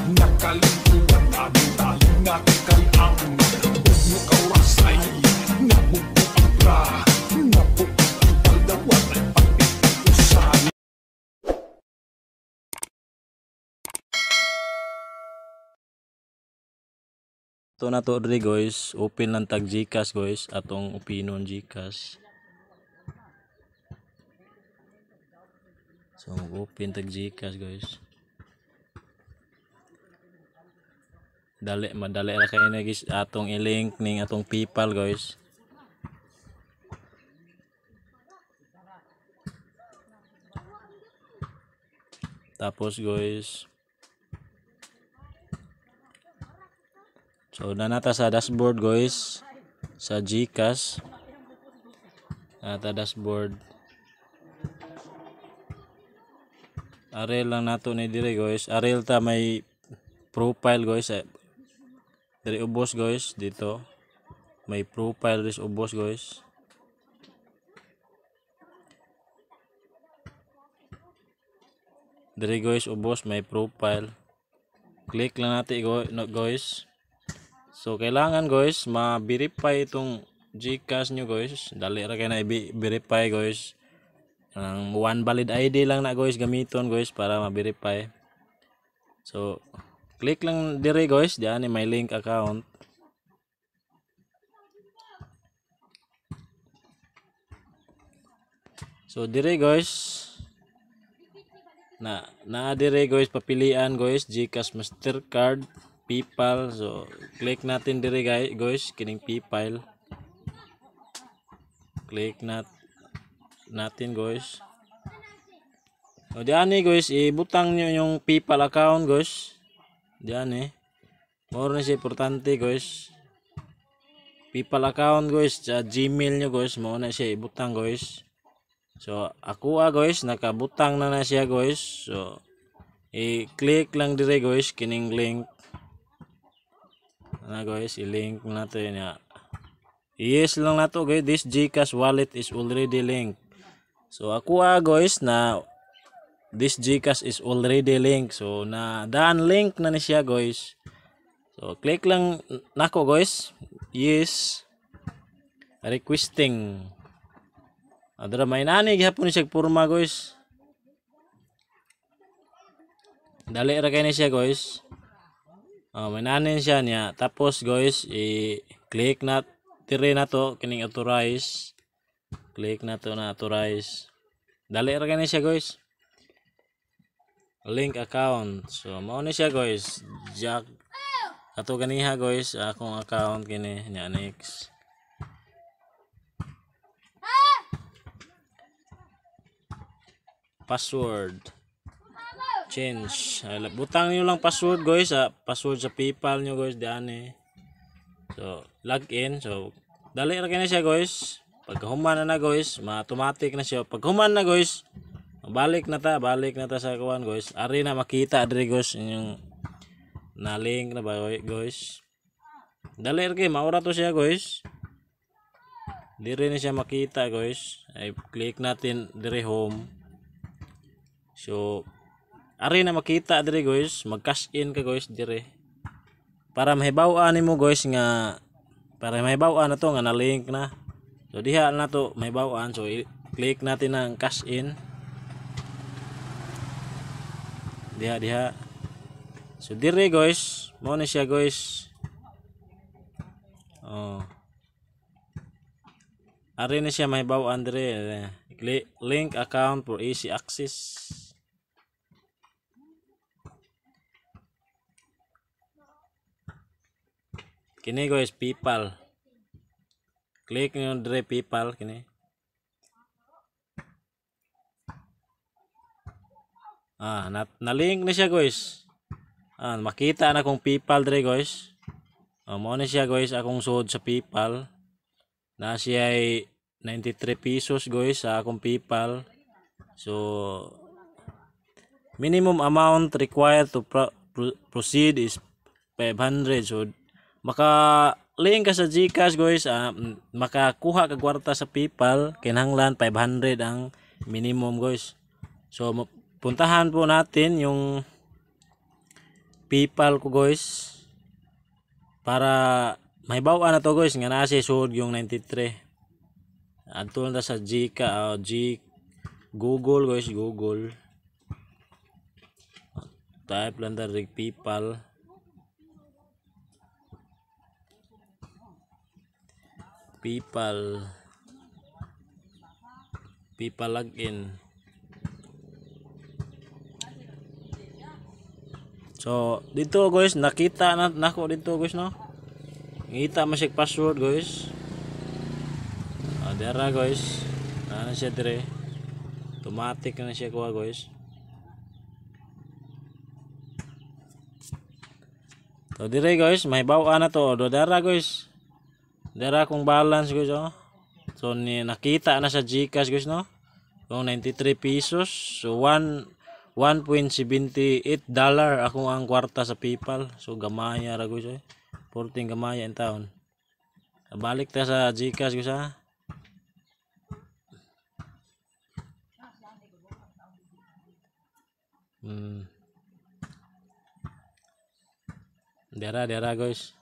Nakalimpuan namin tali nakikalaang Huwag mo kaurasay Nabuko ang bra Nabuko ang paldawan ay pag-iusan. Ito na to dre guys, open lang tag Gcash guys, atong Opinion Gcash. So open tag Gcash guys. Madali ra kay na guys atong i-link ning atong PayPal guys. Tapos guys, so nanata sa dashboard guys sa Gcash. Nata dashboard. Arel lang nato ni dire guys. Arel ta may profile guys. Dari ubos guys dito. May profile dis ubos guys. Dari guys ubos may profile. Click lang natin guys. So kailangan guys ma-verify itong Gcash nyo guys. Dali ra kay na i-verify guys. Ang one valid ID lang na guys gamiton guys para ma-verify. So click lang dire guys, diyan may link account. So dire guys na dire guys papilian guys Gcash, Mastercard, PayPal. So click natin dire guys kining PayPal. Click natin guys. O diyan guys ibutang nyo yung PayPal account guys. Diyan more na siya importante guys. PayPal account guys sa Gmail nyo guys, mo na siya ibutang guys. So ako guys nakabutang na siya guys. So i-click lang dire guys kining link na guys, i-link natin ya. Yes lang nato guys, this Gcash wallet is already linked. So ako guys na this Gcash is already linked. So na daan link na ni siya guys. So click lang nako guys. Yes. Requesting. Adra may nani gihapon siya porma guys. Dali ra kay ni siya guys. May nani siya niya. Tapos guys i-click na tire na to kining authorize. Click na to na authorize. Dali ra kay ni siya guys. Link account. So mao ni siya guys. Jack ato ganiha guys akong account kini nya next. Password. Change. Butang niyo lang password guys, password sa PayPal nyo guys diyan So login. So dali ra kini siya guys. Pag human na guys, ma-automatic na siya. Pag human na guys, balik na ta sa kuan guys. Ari na makita diri guys inyong na link na ba guys. Dali ra kay maura to siya guys. Diri na siya makita guys. Ay click natin diri home. So ari na makita diri guys, mag-cash in ka guys diri. Para mahibaw-an nimo guys nga na to nga na link na. So diha na to mahibaw-an. So click natin ang cash in. Diha. So dire guys, mo na siya guys. Ari na siya mahibaw-an dire. Click link account for easy access. Kini guys PayPal. Click nyo dire PayPal kini. Na link na siya guys. Makita na kong PayPal dire guys. Mo na siya guys akong sud sa PayPal. Na siya ay 93 pesos guys sa akong PayPal. So minimum amount required to proceed is 500. So maka-link ka sa Gcash guys, makakuha ka kwarta sa PayPal, kinahanglan 500 ang minimum guys. So puntahan po natin yung PayPal ko guys para mahibaw na to guys nga naa siya sud yung 93. Adto na sa Gca Google guys, Google. Type lang ta rig PayPal. PayPal login. So dito guys nakita na nako dito guys no. Ngita man siya password guys. Dara guys. Ana siya dire. Automatic na siya kuha guys. So dire guys, may bawa na to. Do dara guys. Dara kung balance guys oh. So ni nakita na sa GCash guys no. Kung 93 pesos. So 1.78 dollar ako ang kwarta sa PayPal. So gamaya ra guys eh. 14 gamaya in taon. Balik ta sa GCash guys ha. Dara guys.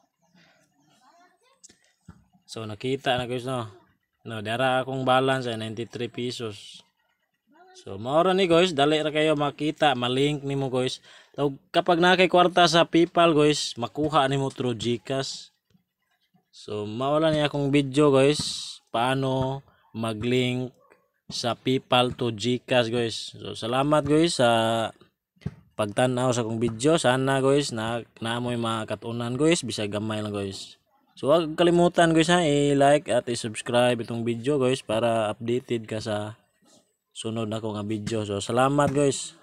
So nakita na guys no. No, dara akong balance ay 93 pesos. So maura ni guys, dali ra kayo makita, malink nimo guys. So kapag nakay kwarta sa PayPal guys, makuha nimo through GCash. So mawala ni akong video guys, paano maglink sa PayPal to GCash guys. So salamat guys sa pagtanaw sa akong video. Sana guys naamoy makatunan guys, bisag gamay lang guys. So huwag kalimutan guys ha, i-like at i-subscribe itong video guys para updated ka sa sunod na ko nga video. So salamat guys.